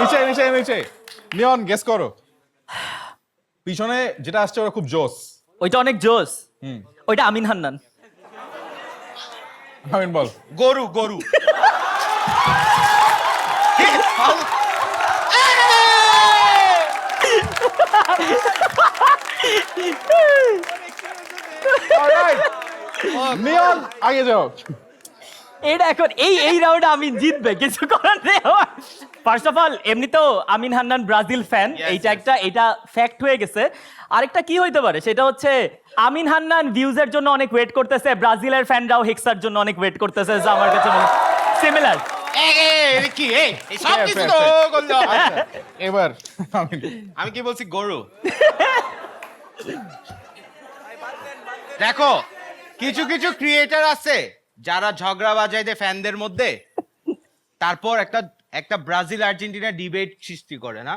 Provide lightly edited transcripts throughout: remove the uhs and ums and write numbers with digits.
নিচে নিচে নিচে নিয়ন গেস করো পিছনে যেটা আসছে ওরা খুব জোস ওইটা অনেক জোস ওইটা আমিন হান্নান আমিন বল গরু গরু অলরাইট নিয়ন আগে যাও এটা এখন এই রাউন্ডে আমিন জিতবে কিছু করার নেই ফার্স্ট অফ অল এমনিতেও আমিন হান্নান ব্রাজিল ফ্যান এটা ফ্যাক্ট হয়ে গেছে আরেকটা কি হইতে পারে সেটা হচ্ছে আমিন হান্নান ভিউজের জন্য অনেক ওয়েট করতেছে ব্রাজিলের ফ্যানরাও হেক্সার জন্য অনেক ওয়েট করতেছে যা আমার কাছে মনে সিমিলার কি এই সব কিছু তো করলে হবে। এবার আমিন আমি কি বলছি গরু দেখো কিছু কিছু ক্রিয়েটার আছে যারা ঝগড়া বাজায় দেয় ফ্যানদের মধ্যে তারপর একটা ব্রাজিল আর্জেন্টিনা ডিবেট সৃষ্টি করে না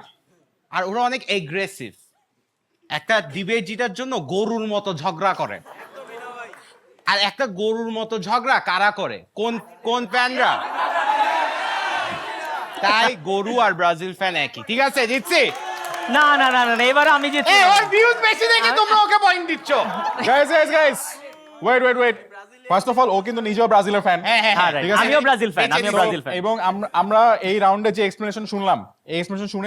আর ওরা অনেক এগ্রেসিভ একটা ডিবেট জিতার জন্য গরুর মতো ঝগড়া করে আর একটা গরুর মতো ঝগড়া কারা করে কোন কোন ফ্যানরা তাই গরু আর ব্রাজিল ফ্যান একই ঠিক আছে জিতছি না না না না এবার আমি জিতছি ওর ভিউজ বেশি দেখে তোমরা ওকে পয়েন্ট দিচ্ছ guys wait first of all ও কিন্তু নিজেও ব্রাজিলের ফ্যান হ্যাঁ হ্যাঁ হ্যাঁ, right. ঠিক আছে। আমিও ব্রাজিল ফ্যান এবং আমরা এই রাউন্ডে যে এক্সপ্লেনেশন শুনলাম এই এক্সপ্লেনেশন শুনে